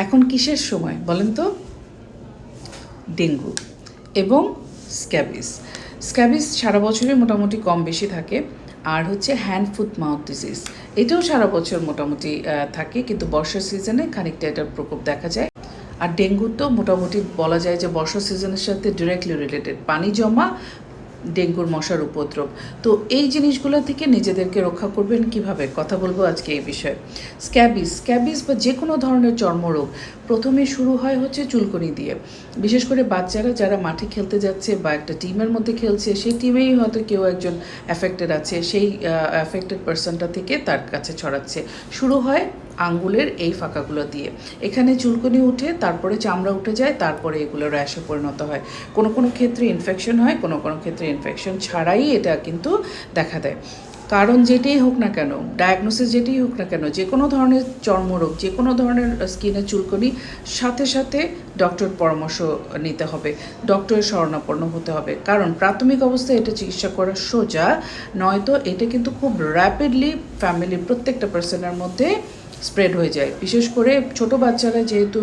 এখন কিসের সময় বলেন তো? ডেঙ্গু এবং স্ক্যাবিস। স্ক্যাবিস সারা বছরই মোটামুটি কম বেশি থাকে। আর হচ্ছে হ্যান্ড ফুট মাউথ ডিজিজ, এটাও সারা বছর মোটামুটি থাকে, কিন্তু বর্ষার সিজনে খানিকটা এটার প্রকোপ দেখা যায়। আর ডেঙ্গু তো মোটামুটি বলা যায় যে বর্ষা সিজনের সাথে ডিরেক্টলি রিলেটেড, পানি জমা, ডেঙ্গুর মশার উপদ্রব। তো এই জিনিসগুলো থেকে নিজেদেরকে রক্ষা করবেন কিভাবে, কথা বলবো আজকে এই বিষয়ে। স্ক্যাবিস বা যে কোনো ধরনের চর্মরোগ প্রথমে শুরু হয় হচ্ছে চুলকনি দিয়ে। বিশেষ করে বাচ্চারা যারা মাঠে খেলতে যাচ্ছে বা একটা টিমের মধ্যে খেলছে, সেই টিমেই হয়তো কেউ একজন অ্যাফেক্টেড আছে, সেই অ্যাফেক্টেড পার্সনটা থেকে তার কাছে ছড়াচ্ছে। শুরু হয় আঙ্গুলের এই ফাঁকাগুলো দিয়ে, এখানে চুলকনি উঠে তারপরে চামড়া উঠে যায়, তারপরে এগুলো র্যাশে পরিণত হয়। কোনো কোনো ক্ষেত্রে ইনফেকশন হয়, কোনো কোনো ক্ষেত্রে ইনফেকশন ছাড়াই এটা কিন্তু দেখা দেয়। কারণ যেটাই হোক না কেন, ডায়াগনোসিস যেটাই হোক না কেন, যে কোনো ধরনের চর্মরোগ, যে কোনো ধরনের স্কিনের চুলকনি, সাথে সাথে ডক্টরের পরামর্শ নিতে হবে, ডক্টরের শরণাপন্ন হতে হবে। কারণ প্রাথমিক অবস্থায় এটা চিকিৎসা করা সোজা, নয়তো এটা কিন্তু খুব র্যাপিডলি ফ্যামিলির প্রত্যেকটা পার্সনের মধ্যে স্প্রেড হয়ে যায়। বিশেষ করে ছোট বাচ্চারা যেহেতু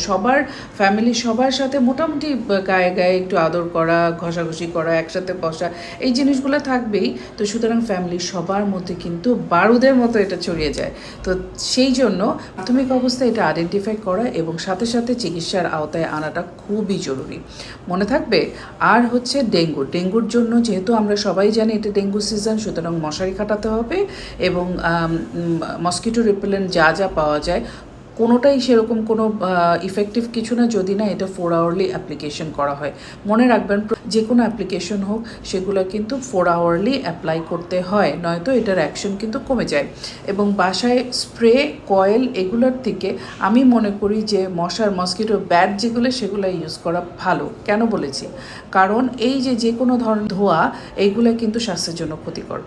সবার ফ্যামিলি সবার সাথে মোটামুটি গায়ে গায়ে একটু আদর করা, ঘষাঘষি করা, একসাথে বসা, এই জিনিসগুলো থাকবেই। তো সুতরাং ফ্যামিলির সবার মধ্যে কিন্তু বারুদের মতো এটা ছড়িয়ে যায়। তো সেই জন্য প্রাথমিক অবস্থায় এটা আইডেন্টিফাই করা এবং সাথে সাথে চিকিৎসার আওতায় আনাটা খুবই জরুরি, মনে থাকবে। আর হচ্ছে ডেঙ্গুর জন্য যেহেতু আমরা সবাই জানি এটা ডেঙ্গু সিজন, সুতরাং মশারি খাটাতে হবে এবং মসকিটো রিপেলেন্ট যা যা পাওয়া যায় কোনোটাই সেরকম কোনো ইফেক্টিভ কিছু না, যদি না এটা 4 আওয়ারলি অ্যাপ্লিকেশন করা হয়। মনে রাখবেন যে কোনো অ্যাপ্লিকেশন হোক সেগুলো কিন্তু 4 আওয়ারলি অ্যাপ্লাই করতে হয়, নয়তো এটার অ্যাকশন কিন্তু কমে যায়। এবং বাসায় স্প্রে, কয়েল এগুলোর থেকে আমি মনে করি যে মসকিটো ব্যাট যেগুলো সেগুলো ইউজ করা ভালো। কেন বলেছি? কারণ এই যে কোনো ধরনের ধোঁয়া, এইগুলো কিন্তু স্বাস্থ্যের জন্য ক্ষতিকর।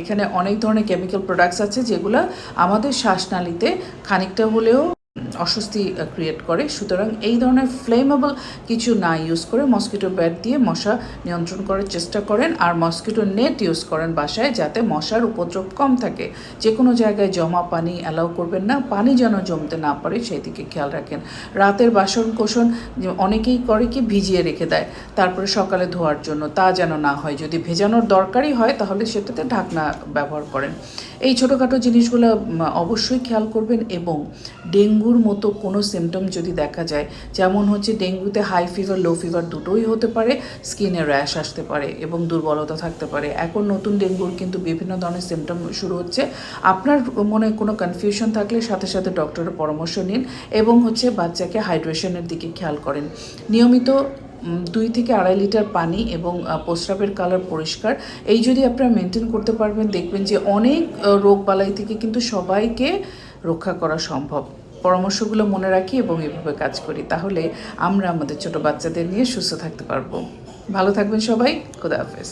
এখানে অনেক ধরনের কেমিক্যাল প্রোডাক্টস আছে যেগুলো আমাদের শ্বাসনালীতে খানিকটা হলেও অস্বস্তি ক্রিয়েট করে। সুতরাং এই ধরনের ফ্লেমেবল কিছু না ইউজ করে মসকিটো ব্যাট দিয়ে মশা নিয়ন্ত্রণ করার চেষ্টা করেন, আর মসকিটো নেট ইউজ করেন বাসায়, যাতে মশার উপদ্রব কম থাকে। যে কোনো জায়গায় জমা পানি অ্যালাউ করবেন না, পানি যেন জমতে না পারে সেই দিকে খেয়াল রাখেন। রাতের বাসন কোসন অনেকেই করে কি ভিজিয়ে রেখে দেয় তারপরে সকালে ধোয়ার জন্য, তা যেন না হয়। যদি ভেজানোর দরকারই হয় তাহলে সেটাতে ঢাকনা ব্যবহার করেন। এই ছোটোখাটো জিনিসগুলো অবশ্যই খেয়াল করবেন। এবং ডেঙ্গুর মতো কোনো সিমটম যদি দেখা যায়, যেমন হচ্ছে ডেঙ্গুতে হাই ফিভার, লো ফিভার দুটোই হতে পারে, স্কিনে র্যাশ আসতে পারে এবং দুর্বলতা থাকতে পারে। এখন নতুন ডেঙ্গুর কিন্তু বিভিন্ন ধরনের সিমটম শুরু হচ্ছে। আপনার মনে কোনো কনফিউশন থাকলে সাথে সাথে ডক্টরের পরামর্শ নিন এবং হচ্ছে বাচ্চাকে হাইড্রেশনের দিকে খেয়াল করেন। নিয়মিত 2 থেকে 2.5 লিটার পানি এবং প্রস্রাবের কালার পরিষ্কার, এই যদি আপনারা মেনটেন করতে পারবেন, দেখবেন যে অনেক রোগবালাই থেকে কিন্তু সবাইকে রক্ষা করা সম্ভব। পরামর্শগুলো মনে রাখি এবং এভাবে কাজ করি, তাহলে আমরা আমাদের ছোট বাচ্চাদের নিয়ে সুস্থ থাকতে পারবো। ভালো থাকবেন সবাই, খোদা হাফেজ।